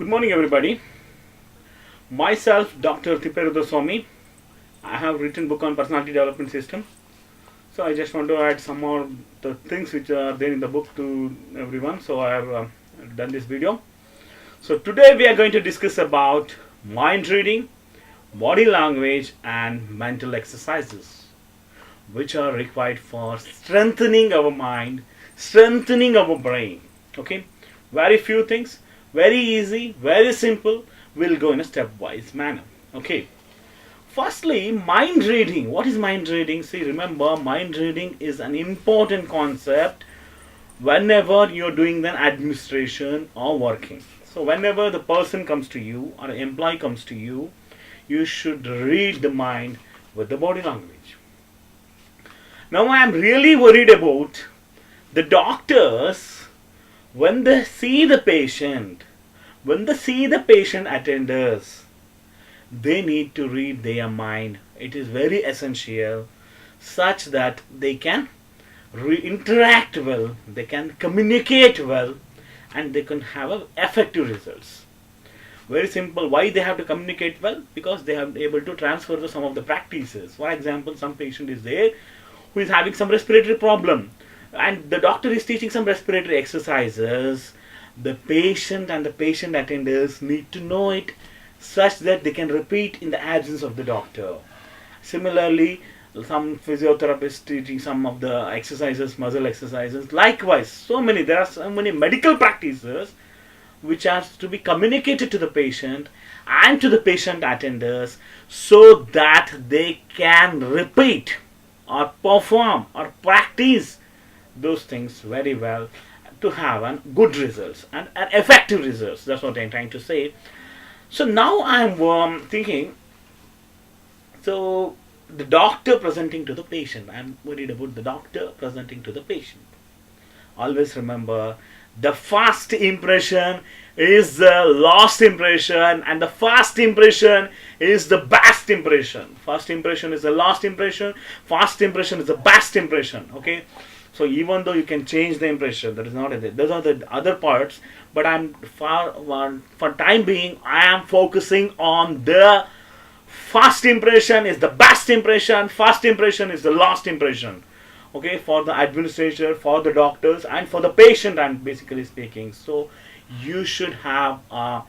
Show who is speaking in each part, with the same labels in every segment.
Speaker 1: Good morning, everybody. Myself, Dr. Thipperudraswamy. I have written book on personality development system. So I just want to add some more the things which are there in the book to everyone. So I have done this video. So today we are going to discuss about mind reading, body language, and mental exercises, which are required for strengthening our mind, strengthening our brain. Okay, very few things, very easy, very simple. We'll go in a stepwise manner. Okay, firstly, mind reading. What is mind reading? See, remember, mind reading is an important concept whenever you're doing the administration or working. So whenever the person comes to you or an employee comes to you, you should read the mind with the body language. Now I am really worried about the doctors when they see the patient, attenders, they need to read their mind. It is very essential such that they can interact well, they can communicate well, and they can have effective results. Very simple. Why they have to communicate well? Because they have able to transfer some of the practices. For example, some patient is there who is having some respiratory problem, and the doctor is teaching some respiratory exercises. The patient and the patient attenders need to know it such that they can repeat in the absence of the doctor. Similarly, some physiotherapists teaching some of the exercises, muscle exercises. Likewise, there are so many medical practices which has to be communicated to the patient and to the patient attenders so that they can repeat or perform or practice those things very well to have good results and effective results. That's what I'm trying to say. So now I'm thinking, so the doctor presenting to the patient. I'm worried about the doctor presenting to the patient. Always remember, the first impression is the last impression, and the first impression is the best impression. First impression is the last impression. First impression is the best impression. Okay. So even though you can change the impression, that is not it. Those are the other parts. But for time being, I am focusing on the first impression is the best impression. First impression is the last impression. Okay, for the administrator, for the doctors, and for the patient, I'm basically speaking. So you should have a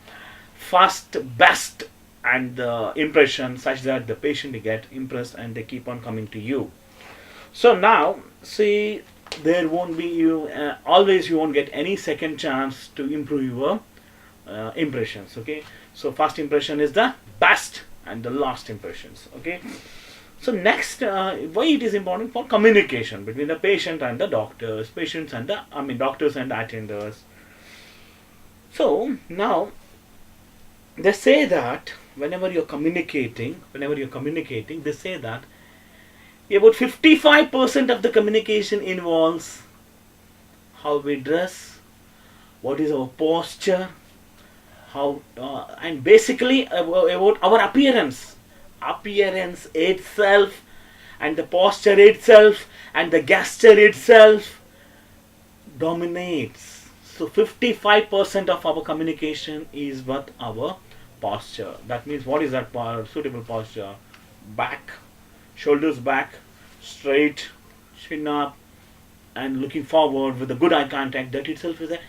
Speaker 1: first, best, and the impression such that the patient will get impressed and they keep on coming to you. So now, see, there won't be always you won't get any second chance to improve your impressions. Okay, so first impression is the best and the last impressions. Okay, so next, why it is important for communication between the patient and the doctors, doctors and attenders. So now they say that whenever you're communicating, they say that about 55% of the communication involves how we dress, what is our posture, and basically about our appearance itself, and the posture itself, and the gesture itself dominates. So 55% of our communication is what our posture. That means, what is that suitable posture? Back, shoulders back, straight, chin up, and looking forward with a good eye contact. That itself is a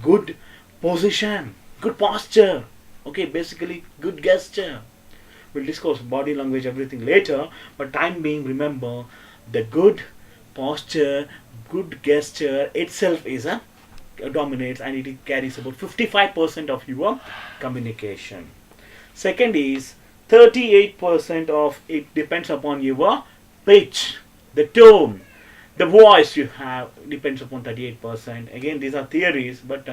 Speaker 1: good position, good posture. Okay, basically good gesture. We'll discuss body language, everything later, but time being, remember, the good posture, good gesture itself is dominates, and it carries about 55% of your communication. Second is 38% of it depends upon your pitch, the tone, the voice you have depends upon 38%. Again, these are theories, but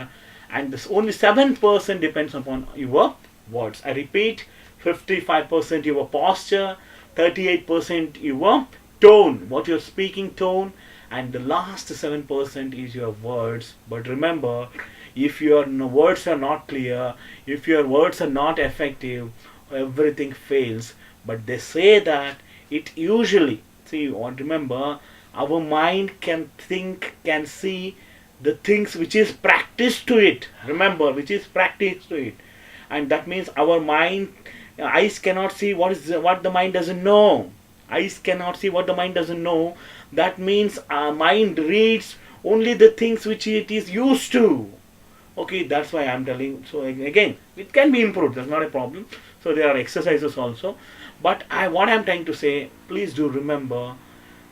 Speaker 1: and this only 7% depends upon your words. I repeat, 55% your posture, 38% your tone, what you're speaking tone, and the last 7% is your words. But remember, if your words are not clear, if your words are not effective, everything fails. But they say that it usually, remember, our mind can think, can see the things which is practiced to it. Remember, which is practiced to it. and that means our mind, eyes cannot see what the mind doesn't know. Eyes cannot see what the mind doesn't know. That means our mind reads only the things which it is used to. Okay, that's why I'm telling. So again, it can be improved. That's not a problem. So there are exercises also. But what I'm trying to say, please do remember,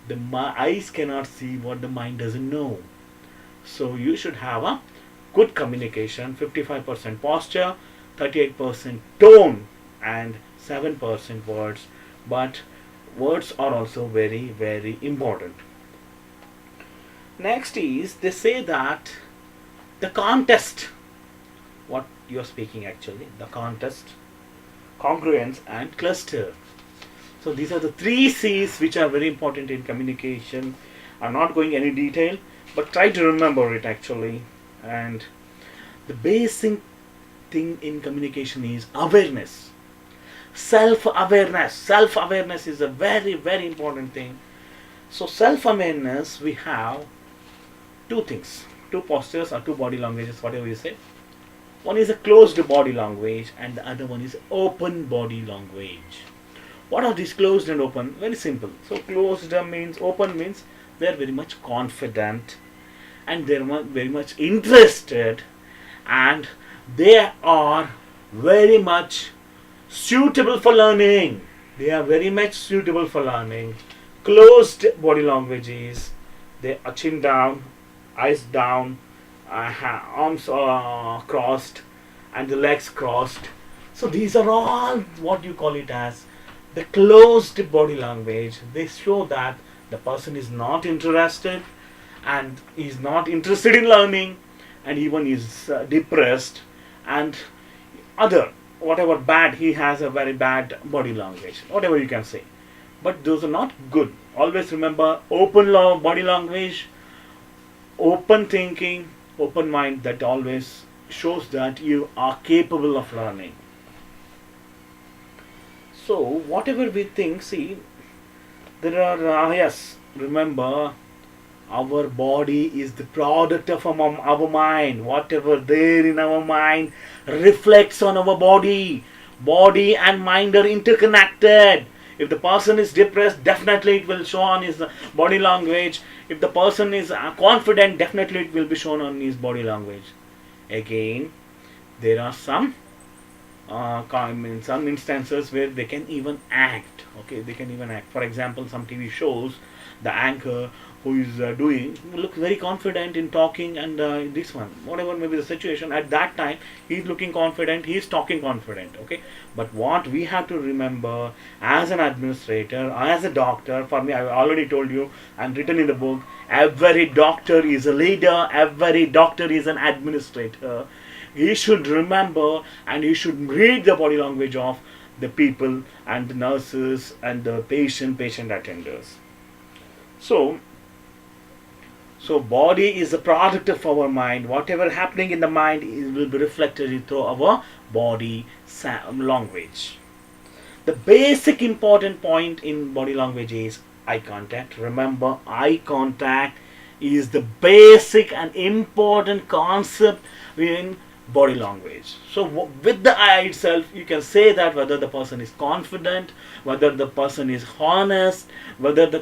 Speaker 1: the eyes cannot see what the mind doesn't know. So you should have a good communication. 55% posture, 38% tone, and 7% words. But words are also very, very important. Next is, they say that the contest, what you're speaking actually, the contest, congruence, and cluster. So these are the 3 C's which are very important in communication. I'm not going any detail, but try to remember it actually. And the basic thing in communication is awareness. Self-awareness. Self-awareness is a very, very important thing. So self-awareness, we have 2 things, 2 postures or 2 body languages, whatever you say. One is a closed body language and the other one is open body language. What are these closed and open? Very simple. So closed means, open means they are very much confident and they are very much interested and they are very much suitable for learning. They are very much suitable for learning. Closed body language is they are chin down, eyes down, arms crossed and the legs crossed. So these are all what you call it as the closed body language. They show that the person is not interested and is not interested in learning and even is depressed and other whatever bad, he has a very bad body language, whatever you can say. But those are not good. Always remember, open body language, open thinking, open mind, that always shows that you are capable of learning. So whatever we think, see, there are yes, remember, our body is the product of our mind. Whatever there in our mind reflects on our body. Body and mind are interconnected. If the person is depressed, definitely it will show on his body language. If the person is confident, definitely it will be shown on his body language. Again, there are some in some instances where they can even act. Okay, they can even act. For example, some TV shows, the anchor who is doing look very confident in talking, and this one, whatever may be the situation at that time, he's looking confident, he's talking confident. Okay, but what we have to remember as an administrator, as a doctor, for me, I already told you and written in the book, every doctor is a leader, every doctor is an administrator. He should remember and he should read the body language of the people and the nurses and the patient attenders. So body is a product of our mind. Whatever happening in the mind will be reflected through our body language. The basic important point in body language is eye contact. Remember, eye contact is the basic and important concept in body language. So with the eye itself, you can say that whether the person is confident, whether the person is honest, whether the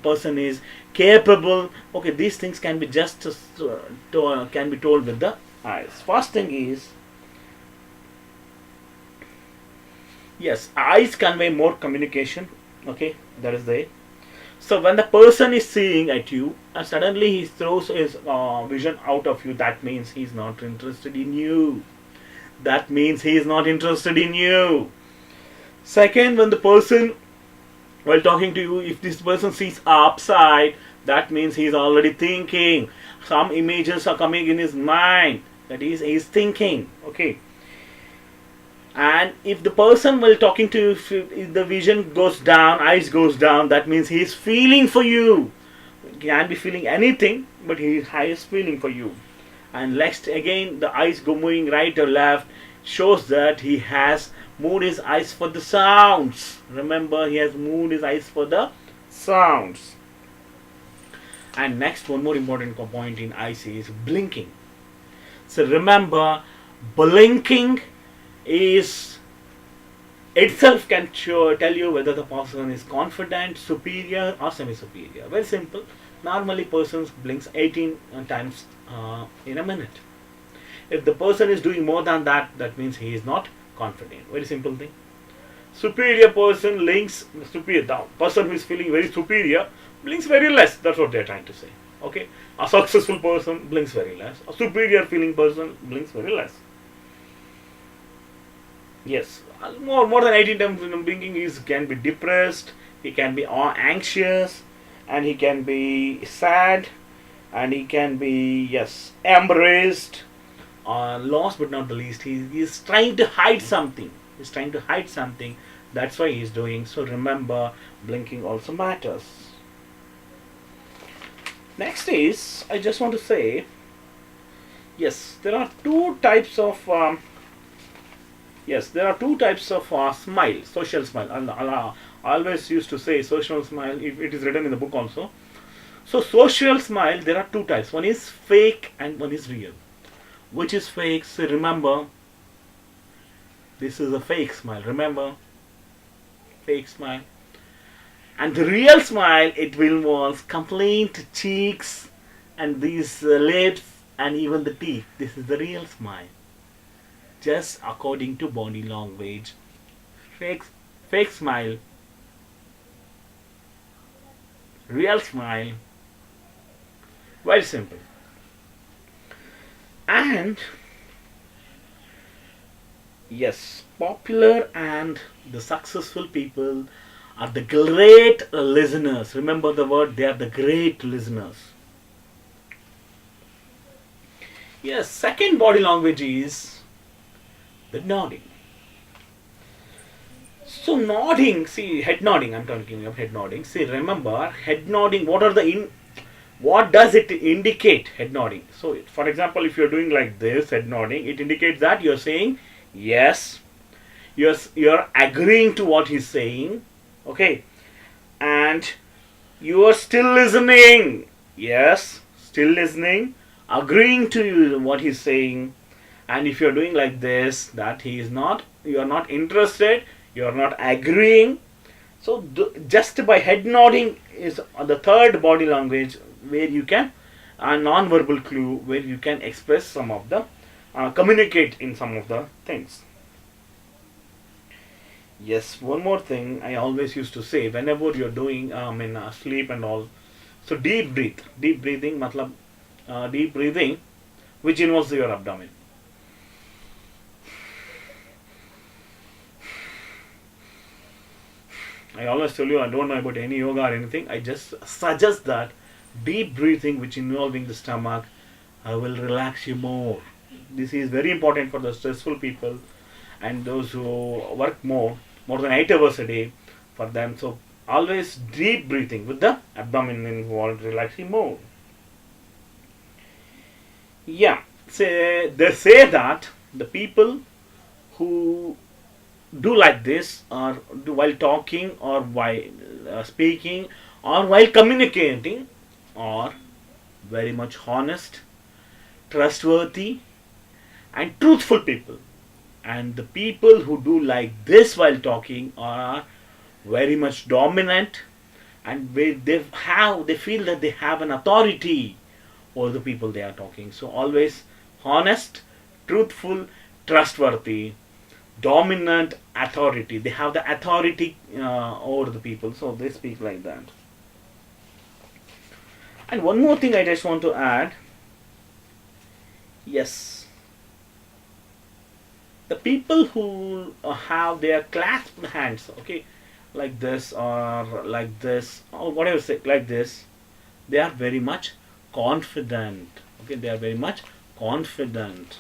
Speaker 1: person is capable. Okay, these things can be just can be told with the eyes. First thing is, yes, eyes convey more communication. Okay, that is there. So when the person is seeing at you and suddenly he throws his vision out of you, that means he is not interested in you. That means he is not interested in you. Second, when the person, while talking to you, if this person sees upside, that means he is already thinking. Some images are coming in his mind. That is, he is thinking. Okay. And if the person while talking to you, if the vision goes down, eyes goes down, that means he is feeling for you. He can be feeling anything, but he is feeling for you. And next, again, the eyes go moving right or left, shows that he has moved his eyes for the sounds. Remember, he has moved his eyes for the sounds. And next, one more important point in eyes is blinking. So remember, blinking is itself can tell you whether the person is confident, superior or semi-superior. Very simple. Normally persons blinks 18 times in a minute. If the person is doing more than that, that means he is not confident. Very simple thing. Superior person blinks superior. The person who is feeling very superior blinks very less. That's what they are trying to say. Okay. A successful person blinks very less. A superior feeling person blinks very less. Yes, more than 18 times blinking is can be depressed, he can be anxious, and he can be sad, and he can be, yes, embraced. Last but not the least, he is trying to hide something. He's trying to hide something. That's why he's doing. So remember, blinking also matters. Next is, I just want to say, yes, there are two types of smile, social smile. I always used to say social smile, if it is written in the book also. So social smile, there are two types. One is fake and one is real. Which is fake? So remember, this is a fake smile. Remember, fake smile. And the real smile, it will involve complete cheeks and these lips and even the teeth. This is the real smile. Just according to body language. Fake smile, real smile. Very simple. And yes, popular and the successful people are the great listeners. Remember the word, they are the great listeners. Yes, second body language is the nodding. So nodding, see, head nodding, I'm talking about head nodding. See, remember, head nodding, what does it indicate, head nodding? So, for example, if you're doing like this, head nodding, it indicates that you're saying yes, you're agreeing to what he's saying, okay, and you are still listening, yes, still listening, agreeing to what he's saying. And if you're doing like this, that you are not interested, you are not agreeing. So just by head nodding is the third body language where you can, a non-verbal clue where you can express some of the, communicate in some of the things. Yes, one more thing I always used to say whenever you're doing sleep and all. So deep breathing, deep breathing, which involves your abdomen. I always tell you, I don't know about any yoga or anything. I just suggest that deep breathing, which involving the stomach, will relax you more. This is very important for the stressful people and those who work more than 8 hours a day for them. So always deep breathing with the abdomen involved, relax you more. Yeah, they say that the people who do like this, or do while talking or while speaking or while communicating, are very much honest, trustworthy and truthful people. And the people who do like this while talking are very much dominant, and they feel that they have an authority over the people they are talking. So always honest, truthful, trustworthy, dominant, authority. They have the authority over the people, so they speak like that. And one more thing I just want to add. Yes, the people who have their clasped hands, okay, like this or like this or whatever, say like this, they are very much confident. Okay, they are very much confident.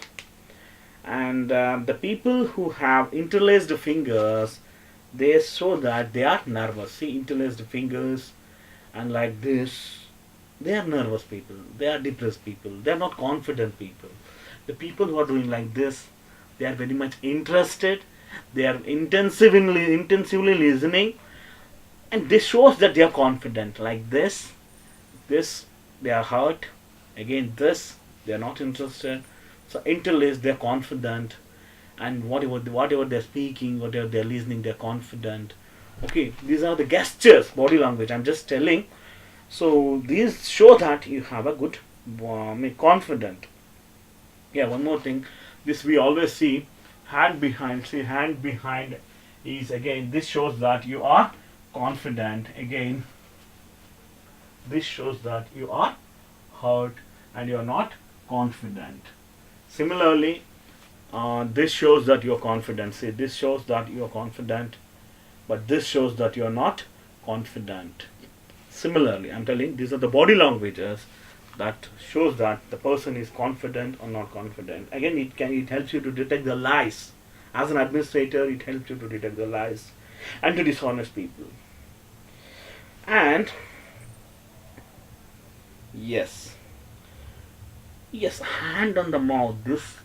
Speaker 1: And the people who have interlaced fingers, they show that they are nervous. See, interlaced fingers and like this, they are nervous people, they are depressed people, they are not confident people. The people who are doing like this, they are very much interested, they are intensively listening, and this shows that they are confident. Like this they are hurt, again this they are not interested. So interlaced, they are confident, and whatever they're speaking, whatever they're listening, they're confident. Okay, these are the gestures, body language. I'm just telling. So these show that you have a good, confident. Yeah, one more thing. This we always see hand behind. See, hand behind is again. This shows that you are confident. Again, this shows that you are hurt and you are not confident. Similarly, this shows that you are confident. See, this shows that you are confident, but this shows that you are not confident. Similarly, I'm telling these are the body languages that shows that the person is confident or not confident. Again, it helps you to detect the lies. As an administrator, it helps you to detect the lies and to dishonest people. And yes, yes, hand on the mouth. This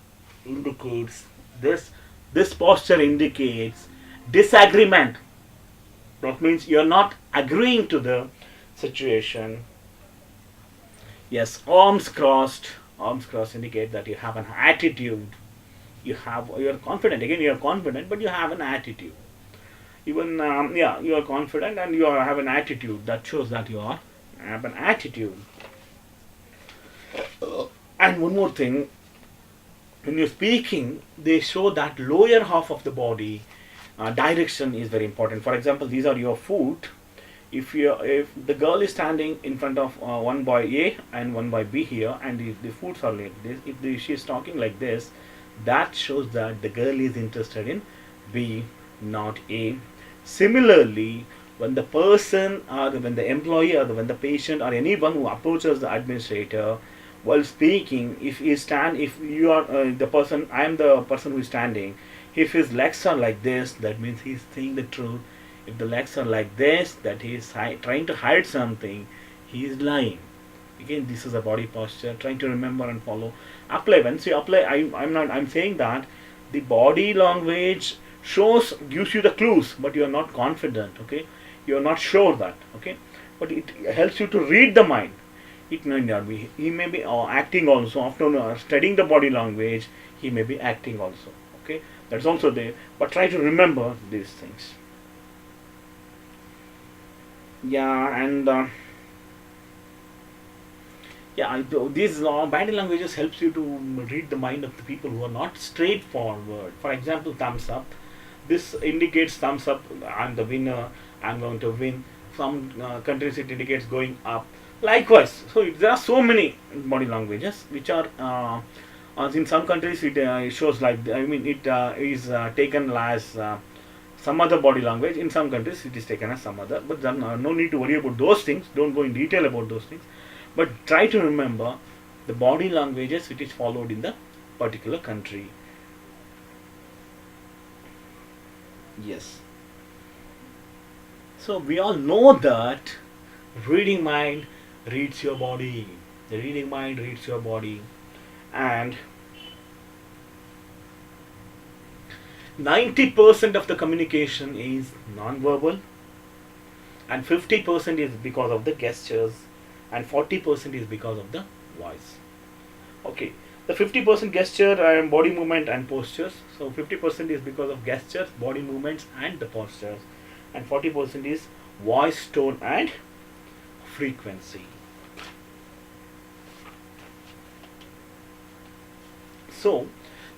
Speaker 1: indicates this posture indicates disagreement. That means you're not agreeing to the situation. Yes, arms crossed. Arms crossed indicate that you have an attitude. You're confident. Again, you're confident, but you have an attitude. Even you are confident and have an attitude that shows that have an attitude. And one more thing, when you're speaking, they show that lower half of the body direction is very important. For example, these are your foot. If the girl is standing in front of one boy A and one boy B here, and the foots are like this, if she is talking like this, that shows that the girl is interested in B, not A. Similarly, when the person or when the employee or when the patient or anyone who approaches the administrator while speaking, if you are the person, I am the person who is standing. If his legs are like this, that means he is saying the truth. If the legs are like this, that he is trying to hide something, he is lying. Again, this is a body posture. Trying to remember and follow. Apply. Once you apply, I'm saying that the body language gives you the clues, but you are not confident. Okay, you are not sure that. Okay, but it helps you to read the mind. It may not be. He may be acting also. After studying the body language, he may be acting also. Okay, that's also there. But try to remember these things. Yeah, and these body languages helps you to read the mind of the people who are not straightforward. For example, thumbs up. This indicates thumbs up. I'm the winner. I'm going to win. Some countries it indicates going up. Likewise, so there are so many body languages which are in some countries it shows like it is taken as some other body language. In some countries it is taken as some other, but then no need to worry about those things. Don't go in detail about those things, but try to remember the body languages which is followed in the particular country. Yes, so we all know that reading mind reads your body. The reading mind reads your body, and 90% of the communication is non-verbal, and 50% is because of the gestures, and 40% is because of the voice. Okay, the 50% gesture and body movement and postures. So 50% is because of gestures, body movements, and the postures, and 40% is voice, tone, and frequency. So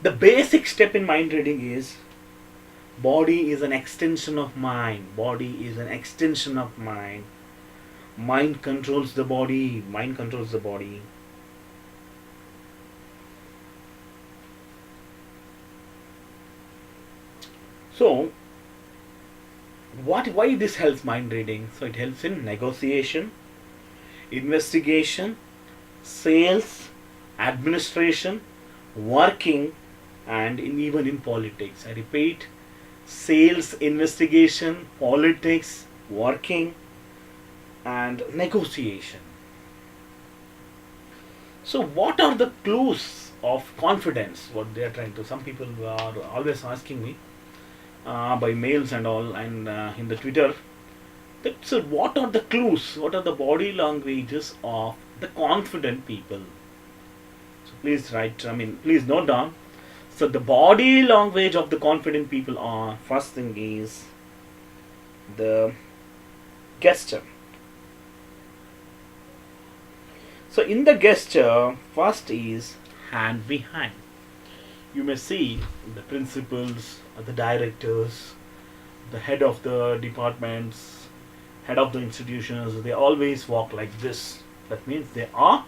Speaker 1: the basic step in mind reading is body is an extension of mind. Body is an extension of mind. Mind controls the body. Mind controls the body. So why this helps mind reading? So it helps in negotiation, investigation, sales, administration, working, and even in politics. I repeat, sales, investigation, politics, working, and negotiation. So what are the clues of confidence? What they are trying to, some people are always asking me by mails and all, and in the Twitter, so what are the clues, what are the body languages of the confident people? So please write, please note down. So the body language of the confident people are, first thing is the gesture. So in the gesture, first is hand behind. You may see the principals, the directors, the head of the departments, head of the institutions, they always walk like this. That means they are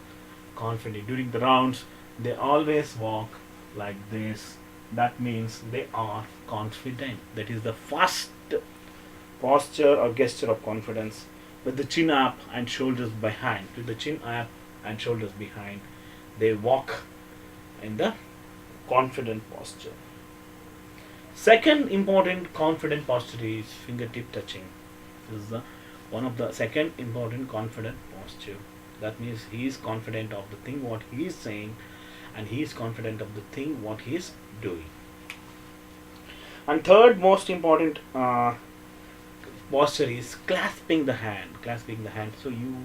Speaker 1: confident. During the rounds, they always walk like this. That means they are confident. That is the first posture or gesture of confidence, with the chin up and shoulders behind. With the chin up and shoulders behind, they walk in the confident posture. Second important confident posture is fingertip touching. This is the one of the second important confident posture. That means he is confident of the thing what he is saying, and he is confident of the thing what he is doing. And third most important posture is clasping the hand. Clasping the hand. So you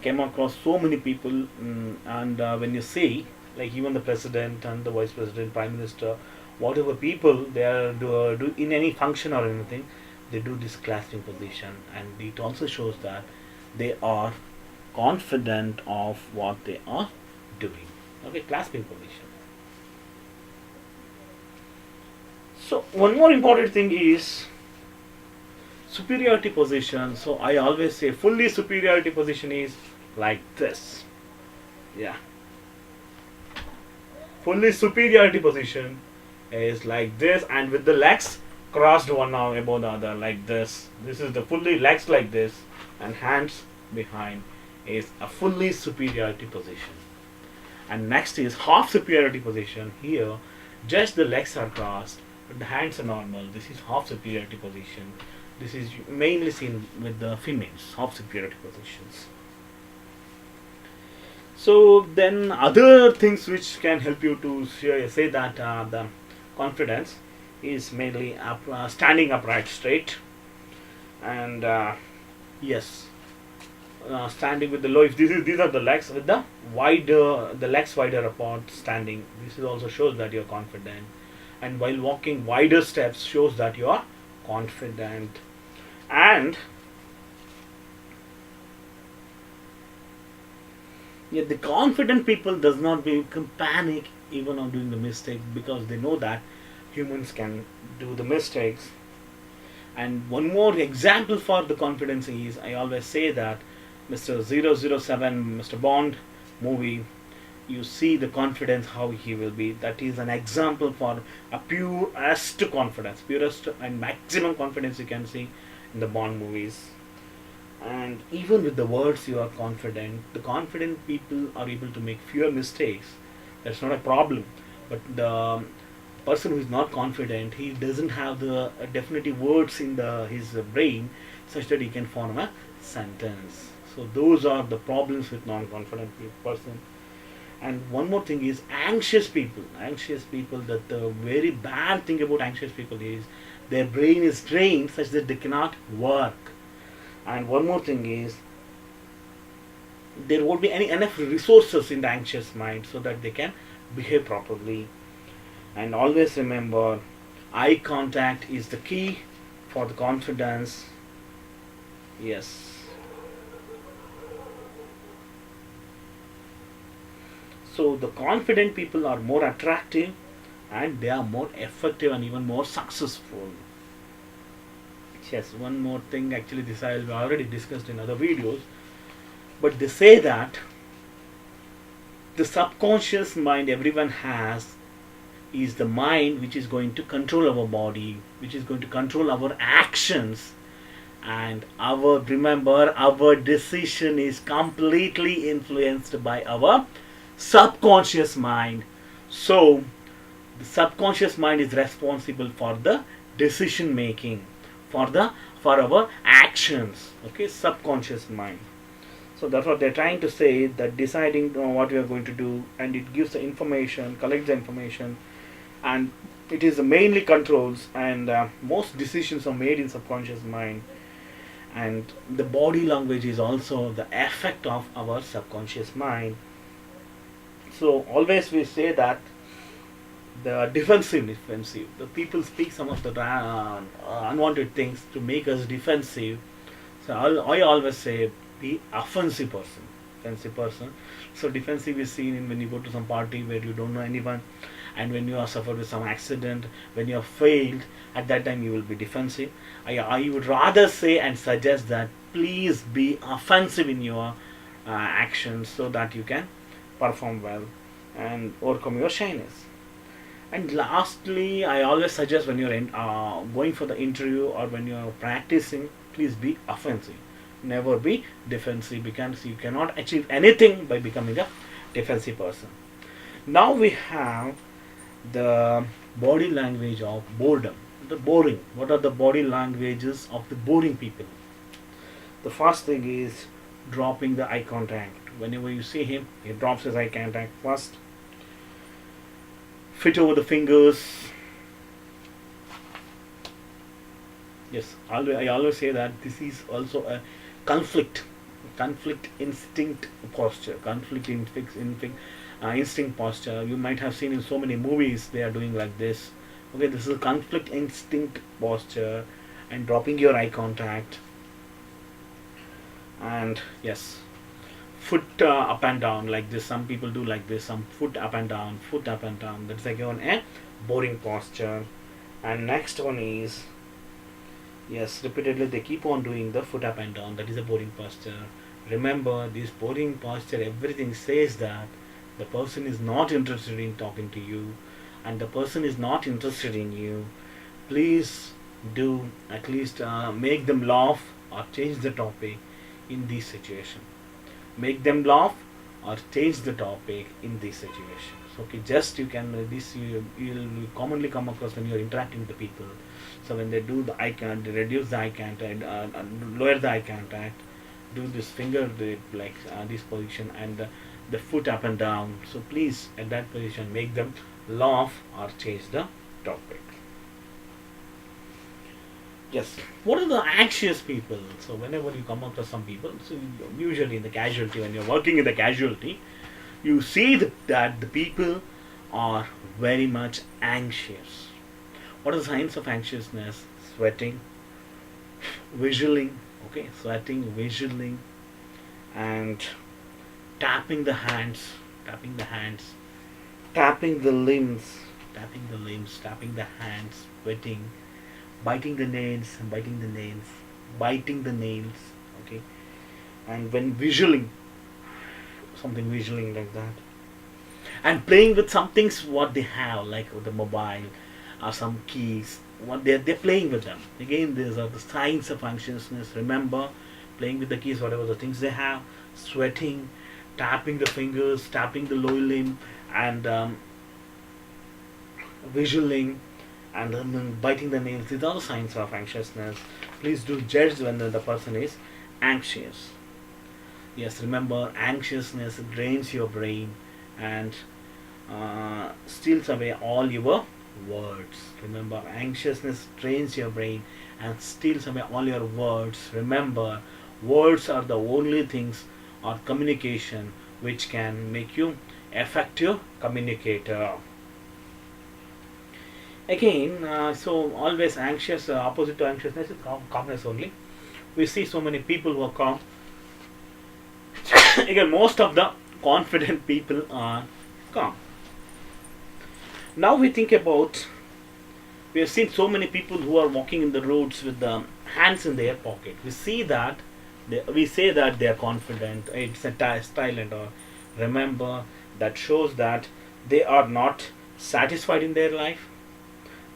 Speaker 1: came across so many people, and when you see, like even the president and the vice president, prime minister, whatever people they are do in any function or anything, they do this clasping position, and it also shows that they are confident of what they are doing. Okay, clasping position. So one more important thing is superiority position. So I always say fully superiority position is like this. Yeah, fully superiority position is like this, and with the legs crossed one arm above the other like this. This is the fully legs like this, and hands behind is a fully superiority position. And next is half superiority position. Here just the legs are crossed but the hands are normal. This is half superiority position. This is mainly seen with the females, half superiority positions. So then other things which can help you to say that the confidence is mainly standing upright straight, and yes, standing with the low. If these are the legs with the wider, the legs wider apart, standing. This is also shows that you are confident. And while walking, wider steps shows that you are confident. And yet the confident people does not become panic even on doing the mistake, because they know that humans can do the mistakes. And one more example for the confidence is, I always say that Mr. 007, Mr. Bond movie, you see the confidence how he will be. That is an example for a purest confidence, purest and maximum confidence you can see in the Bond movies. And even with the words you are confident, the confident people are able to make fewer mistakes. That's not a problem. But the person who is not confident, he doesn't have the definitive words in his brain such that he can form a sentence. So those are the problems with non-confident person. And one more thing is anxious people. Anxious people, that the very bad thing about anxious people is their brain is drained such that they cannot work. And one more thing is there won't be enough resources in the anxious mind so that they can behave properly. And always remember, eye contact is the key for the confidence. Yes. So the confident people are more attractive, and they are more effective and even more successful. Yes, one more thing, actually this I have already discussed in other videos, but they say that the subconscious mind everyone has is the mind which is going to control our body, which is going to control our actions, and remember, our decision is completely influenced by our subconscious mind. So the subconscious mind is responsible for the decision making, for our actions. Okay, subconscious mind. So that's what they're trying to say, that deciding what we are going to do, and it gives the information, collects the information, and it is mainly controls, and most decisions are made in subconscious mind. And the body language is also the effect of our subconscious mind. So always we say that the defensive. The people speak some of the unwanted things to make us defensive. So I always say be offensive person. Defensive person. So defensive is seen in when you go to some party where you don't know anyone, and when you are suffered with some accident, when you have failed, at that time you will be defensive. I would rather say and suggest that please be offensive in your actions so that you can perform well and overcome your shyness. And lastly, I always suggest when you're going for the interview or when you're practicing, please be offensive. Never be defensive, because you cannot achieve anything by becoming a defensive person. Now we have the body language of boredom. The boring. What are the body languages of the boring people? The first thing is dropping the eye contact. Whenever you see him, he drops his eye contact first. Fit over the fingers. Yes, I always say that this is also a conflict instinct posture. Instinct posture. You might have seen in so many movies they are doing like this. Okay, this is a conflict instinct posture, and dropping your eye contact. And yes, foot up and down like this. Some people do like this. Some foot up and down. That's again a boring posture. And next one is, yes, repeatedly they keep on doing the foot up and down. That is a boring posture. Remember, this boring posture, everything says that the person is not interested in talking to you, and the person is not interested in you. Please do at least make them laugh or change the topic in this situation. Make them laugh or change the topic in this situation. So, okay, just you can this you'll commonly come across when you're interacting with the people. So when they do the eye contact, they reduce the eye contact, lower the eye contact, do this finger dip like this position, and the foot up and down. So please at that position make them laugh or change the topic. Yes. What are the anxious people? So whenever you come across some people, so usually in the casualty, when you're working in the casualty, you see that the people are very much anxious. What are the signs of anxiousness? Sweating, visualing, okay, sweating, visualing, and tapping the hands, tapping the limbs, tapping the hands, sweating, biting the nails, biting the nails, okay, and when visualing, something visualing like that, and playing with some things what they have, like the mobile or some keys, what they're playing with them. Again, these are the signs of anxiousness. Remember, playing with the keys, whatever the things they have, sweating, tapping the fingers, tapping the lower limb, and visualing, and then biting the nails. These are the signs of anxiousness. Please do judge when the person is anxious. Yes, remember, anxiousness drains your brain and steals away all your words. Remember, anxiousness drains your brain and steals away all your words. Remember, words are the only things or communication which can make you effective communicator. Again, so always anxious, opposite to anxiousness is calmness only. We see so many people who are calm. Again, most of the confident people are calm. Now we think about, we have seen so many people who are walking in the roads with the hands in their pocket. We see that, we say that they are confident, it's a style and all. Remember, that shows that they are not satisfied in their life.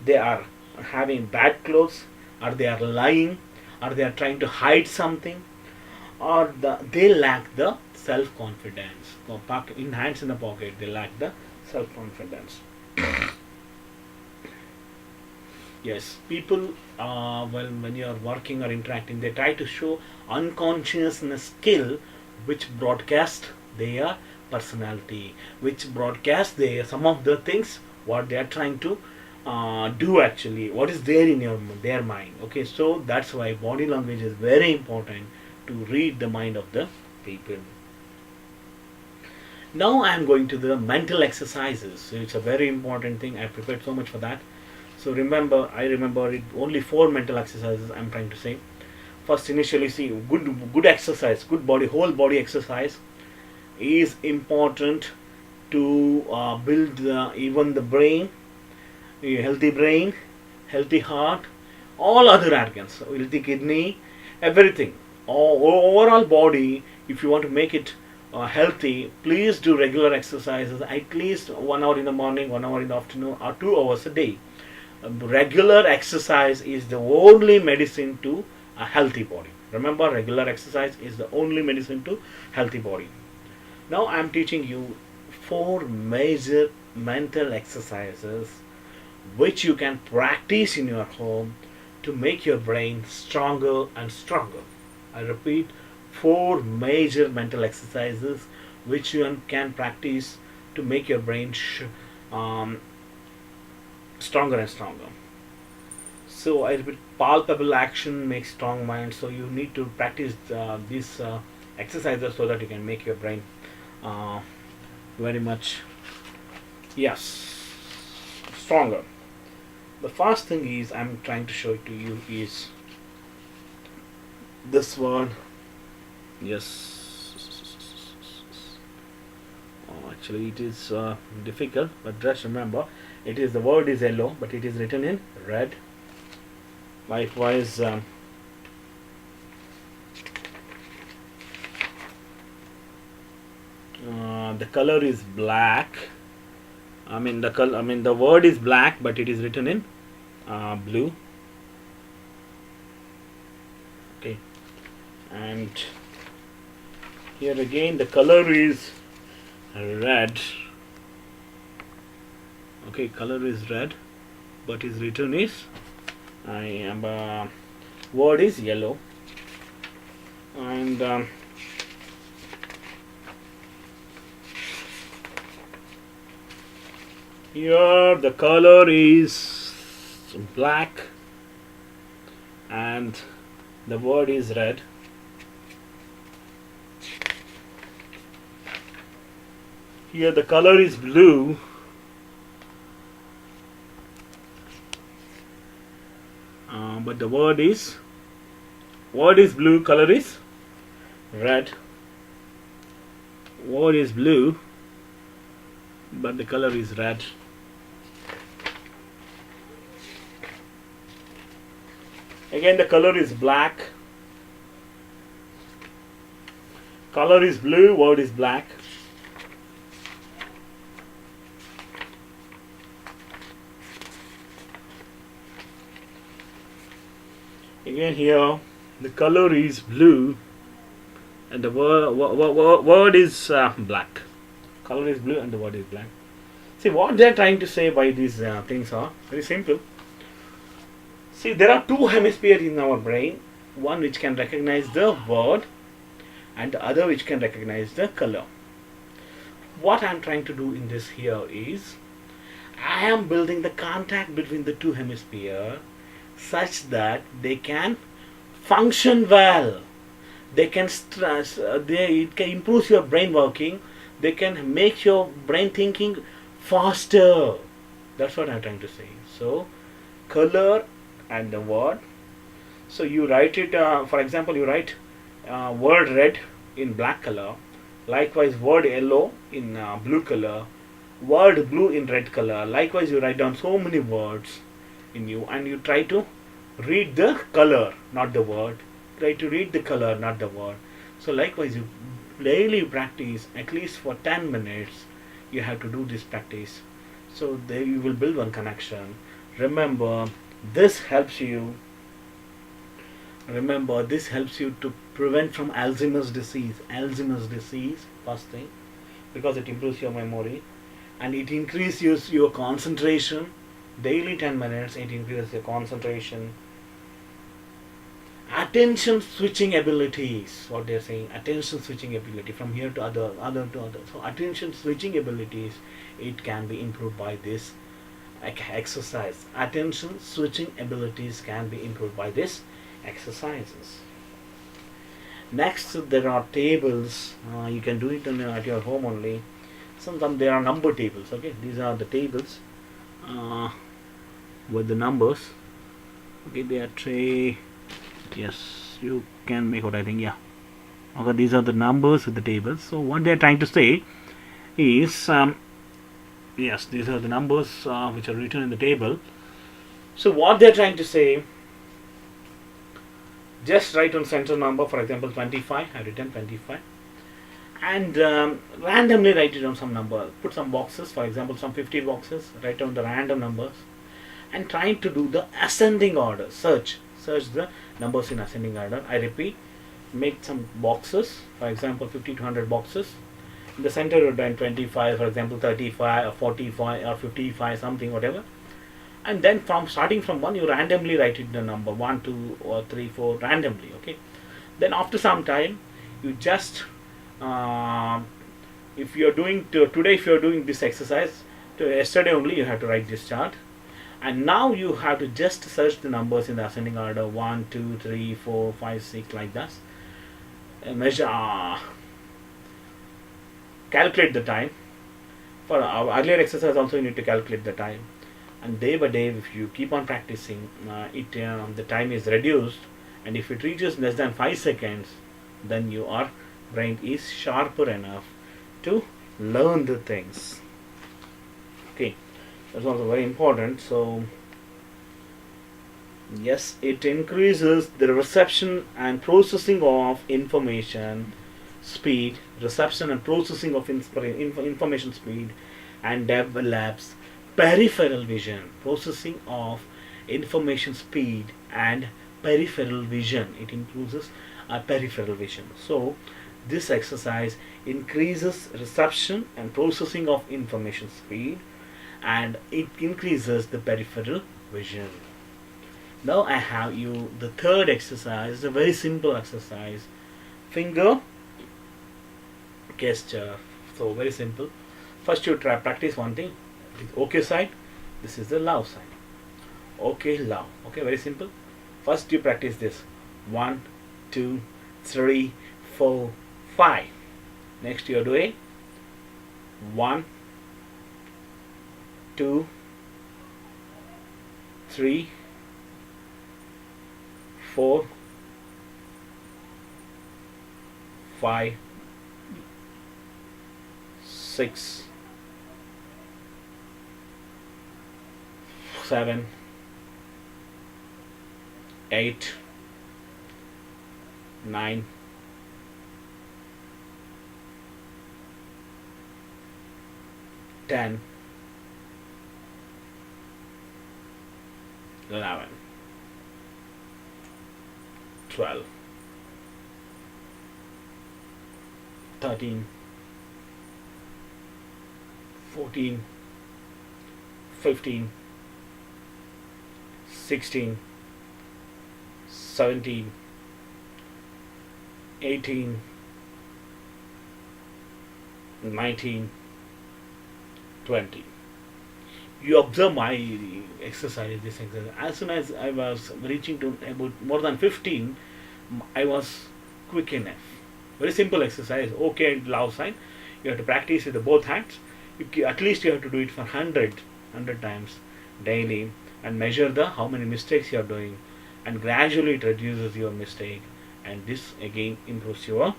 Speaker 1: They are having bad clothes, or they are lying, or they are trying to hide something, or they lack the self-confidence. In hands in the pocket, they lack the self-confidence. Yes, people, when you are working or interacting, they try to show unconsciousness skill which broadcast their personality, which broadcast some of the things what they are trying to do actually, what is there in their mind. Okay, so that's why body language is very important to read the mind of the people. Now I am going to the mental exercises. So it's a very important thing. I prepared so much for that. So remember, I remember it only 4 mental exercises I'm trying to say. First, initially, see, good exercise, good body, whole body exercise is important to build even the brain, a healthy brain, healthy heart, all other organs, healthy kidney, everything, overall body. If you want to make it healthy, please do regular exercises, at least 1 hour in the morning, 1 hour in the afternoon, or 2 hours a day. Regular exercise is the only medicine to a healthy body. Remember, regular exercise is the only medicine to healthy body. Now I am teaching you 4 major mental exercises which you can practice in your home to make your brain stronger and stronger. I repeat, 4 major mental exercises which you can practice to make your brain stronger and stronger. So I repeat, palpable action makes strong mind. So you need to practice these exercises so that you can make your brain uh, very much, yes, stronger. The first thing is I'm trying to show it to you is this one. Yes. Oh, actually it is difficult, but just remember, it is, the word is yellow, but it is written in red. Likewise, the color is black. The word is black, but it is written in blue. Okay, and here again the color is red. Okay, color is red, but is written is word is yellow, and here the color is black and the word is red. Here the color is blue but the word is blue, color is red. Word is blue but the color is red. Again the color is black, color is blue, word is black. Again here the color is blue and the word is black. Color is blue and the word is black. See, what they are trying to say by these things are very simple. See, there are 2 hemispheres in our brain, one which can recognize the word and the other which can recognize the color. What I am trying to do in this here is I am building the contact between the 2 hemispheres such that they can function well. They can stress, it can improve your brain working. They can make your brain thinking faster. That's what I'm trying to say. So, color and the word. So you write it, for example, you write word red in black color. Likewise, word yellow in blue color. Word blue in red color. Likewise, you write down so many words in you and you try to read the color, not the word. Try to read the color, not the word. So likewise, you daily practice at least for 10 minutes. You have to do this practice. So there you will build one connection. Remember, this helps you. Remember, this helps you to prevent from Alzheimer's disease. Alzheimer's disease, first thing, because it improves your memory and it increases your concentration. Daily 10 minutes, it increases your concentration. Attention switching abilities, what they are saying, attention switching ability from here to other to other. So attention switching abilities, it can be improved by this exercise. Attention switching abilities can be improved by this exercises. Next, there are tables. You can do it at your home only. Sometimes there are number tables. Okay, these are the tables uh, with the numbers. Okay, they are tray. Yes, you can make out, I think. Yeah. Okay, these are the numbers with the tables. So what they are trying to say is, yes, these are the numbers which are written in the table. So what they are trying to say, just write on center number, for example 25. I written 25, and randomly write it on some number. Put some boxes, for example some 50 boxes. Write down the random numbers, and trying to do the ascending order. Search the numbers in ascending order. I repeat, make some boxes, for example 50 to 100 boxes. In the center you write 25, for example 35 or 45 or 55, something, whatever. And then from starting from 1, you randomly write it the number 1, 2 or 3, 4 randomly. Okay, then after some time you just if you are doing today, if you are doing this exercise, to yesterday only you have to write this chart, and now you have to just search the numbers in the ascending order 1, 2, 3, 4, 5, 6, like that. Measure, calculate the time. For our earlier exercise also you need to calculate the time, and day by day if you keep on practicing, the time is reduced, and if it reaches less than 5 seconds, then your brain is sharper enough to learn the things. Okay, that's also very important. So yes, it increases the reception and processing of information speed, reception and processing of information speed, and develops peripheral vision. Processing of information speed and peripheral vision, it includes a peripheral vision. So this exercise increases reception and processing of information speed, and it increases the peripheral vision. Now I have you the third exercise. It's a very simple exercise, finger gesture. So very simple. First you try practice one thing. This okay side, this is the love side. Okay, love. Okay, very simple. First you practice this 1, 2, 3, 4, 5. Next you are doing 1, 2, 3, 4, 5, 6, 7, 8, 9, 10, 11, 12, 13, 14, 15, 16, 17, 18, 19, 20. You observe my exercise, this exercise. As soon as I was reaching to about more than 15, I was quick enough. Very simple exercise. Okay, and love sign. You have to practice with both hands. At least you have to do it for 100 times daily, and measure the how many mistakes you are doing, and gradually it reduces your mistake, and this again improves your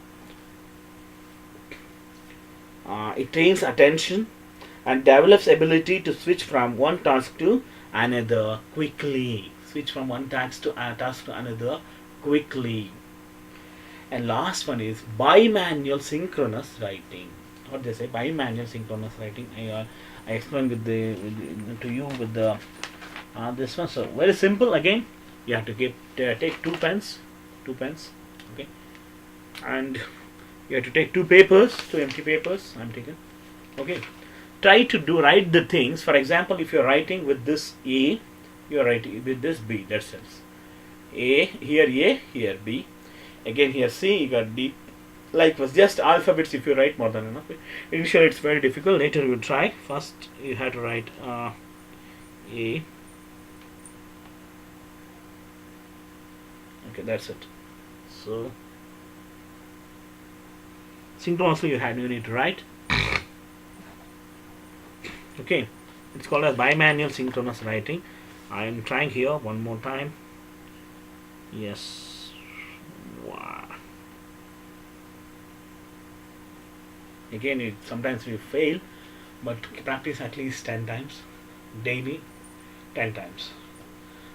Speaker 1: it trains attention and develops ability to switch from one task to another quickly. Switch from one task to another quickly. And last one is bimanual synchronous writing. What they say, bimanual synchronous writing. I explained to you with the this one. So very simple. Again, you have to take two pens, okay, and you have to take two empty papers. I'm taking, okay. Try to write the things. For example, if you're writing with this A, you're writing with this B. That's it. A, here B. Again here C, you got D. Like was just alphabets. If you write more than enough, initially it's very difficult. Later you try. First you have to write A. Okay, that's it. So synchronously you need to write Okay, it's called as bimanual synchronous writing. I am trying here one more time. Yes. Wow. Again, sometimes we fail, but practice at least 10 times daily, 10 times.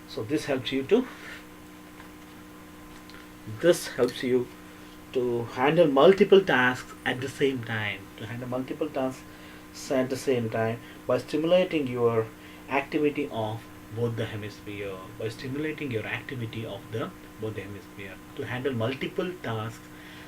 Speaker 1: So this helps you to handle multiple tasks at the same time, at the same time by stimulating your activity of both the hemisphere, to handle multiple tasks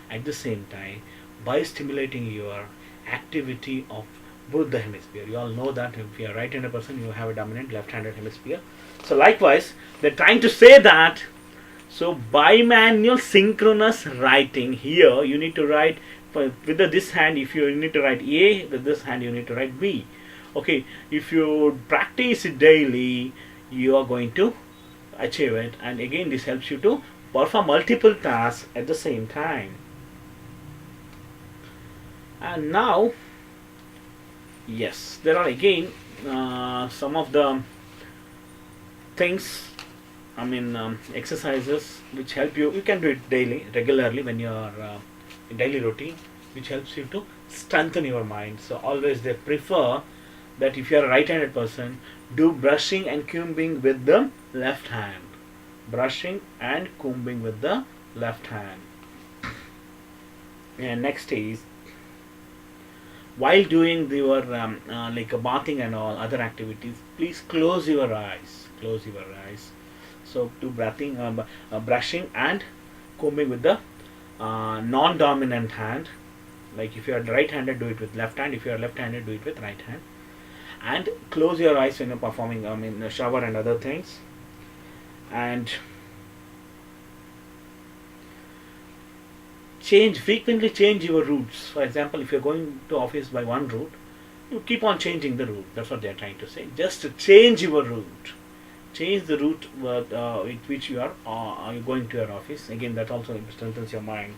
Speaker 1: at the same time by stimulating your activity of both the hemisphere. You all know that if you are right-handed person, you have a dominant left-handed hemisphere. So likewise, they're trying to say that, so bimanual synchronous writing, here you need to write with this hand. If you need to write A, with this hand you need to write B. Okay, if you practice it daily, you are going to achieve it. And again, this helps you to perform multiple tasks at the same time. And now, yes, there are again some of the things, exercises which help you. You can do it daily, regularly, when you are in daily routine, which helps you to strengthen your mind. So always they prefer that if you are a right-handed person, do brushing and combing with the left hand. Brushing and combing with the left hand. And next is, while doing your like bathing and all other activities, please close your eyes. So do brushing and combing with the non-dominant hand. Like if you are right-handed, do it with left hand. If you are left-handed, do it with right hand. And close your eyes when you're performing the shower and other things. And frequently change your routes. For example, if you're going to office by one route, you keep on changing the route. That's what they're trying to say. Just to change your route. Change the route with which you are going to your office. Again, that also strengthens your mind.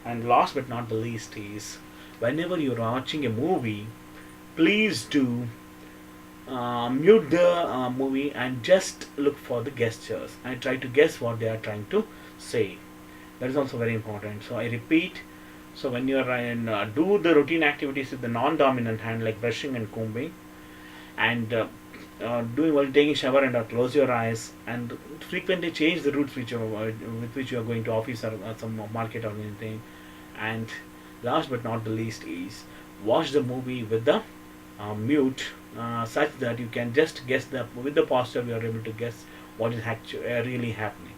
Speaker 1: And last but not the least is, whenever you're watching a movie, please do mute the movie and just look for the gestures and try to guess what they are trying to say. That is also very important. So I repeat, so when you are in do the routine activities with the non-dominant hand, like brushing and combing, and doing while taking shower, and close your eyes and frequently change the routes with which you are going to office or some market or anything. And last but not the least is, watch the movie with the mute, such that you can just guess with the posture you are able to guess what is actually really happening.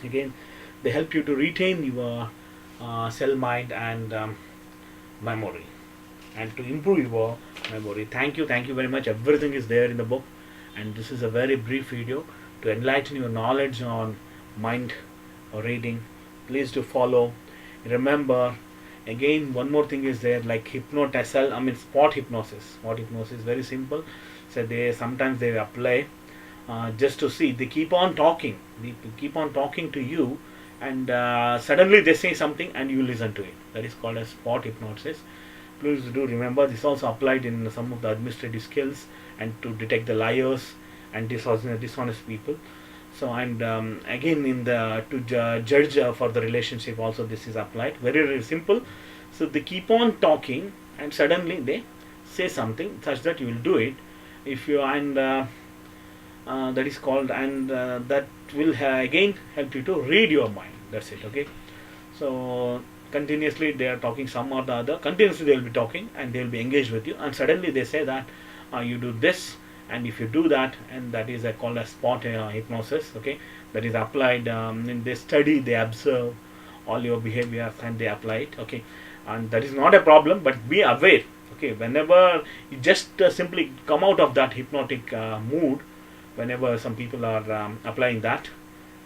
Speaker 1: Again, they help you to retain your cell mind and memory, and to improve your memory. Thank you very much. Everything is there in the book, and this is a very brief video to enlighten your knowledge on mind or reading. Please do follow. Remember, again, one more thing is there, like spot hypnosis. Very simple. So sometimes they apply just to see. They keep on talking to you, and suddenly they say something and you listen to it. That is called as spot hypnosis. Please do remember, this also applied in some of the administrative skills and to detect the liars and dishonest people. So, and again, in the judge for the relationship also, this is applied. Very, very simple. So they keep on talking and suddenly they say something such that you will do it. If you that is called, and that will again help you to read your mind. That's it. Okay. So continuously they are talking some or the other. Continuously they will be talking and they will be engaged with you. And suddenly they say that you do this, and if you do that, and that is called a spot hypnosis. Okay. That is applied in this study. They observe all your behaviors and they apply it. Okay. And that is not a problem, but be aware. Okay. Whenever you just simply come out of that hypnotic mood, whenever some people are applying that,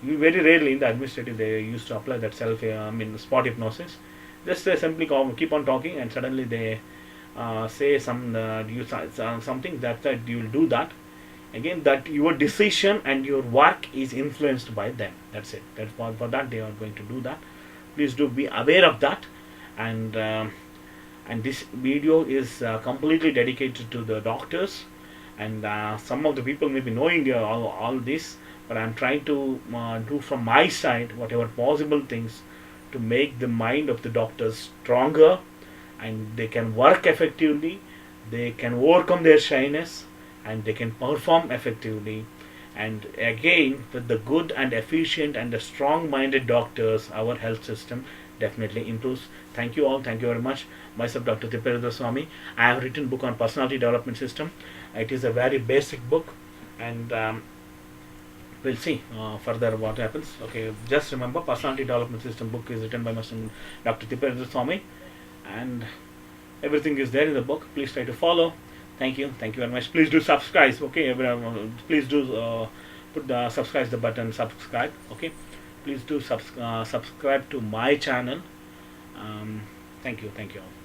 Speaker 1: you very rarely in the administrative they used to apply that spot hypnosis. Just simply keep on talking and suddenly they say something that you will do that. Again, that your decision and your work is influenced by them. That's it. That's for that they are going to do that. Please do be aware of that, and and this video is completely dedicated to the doctors. And some of the people may be knowing all this, but I'm trying to do from my side whatever possible things to make the mind of the doctors stronger, and they can work effectively, they can overcome their shyness, and they can perform effectively. And again, with the good and efficient and the strong minded doctors, our health system definitely improves. Thank you all, thank you very much. Myself, Dr. thipperudraswamy. I have written book on personality development system. It is a very basic book, and we'll see further what happens. Okay, just remember, personality development system book is written by Mr. Dr. thipperudraswamy, and everything is there in the book. Please try to follow. Thank you very much. Please do subscribe. Okay, everyone, please do put the subscribe the button. Subscribe. Okay, please do subscribe to my channel. Thank you all.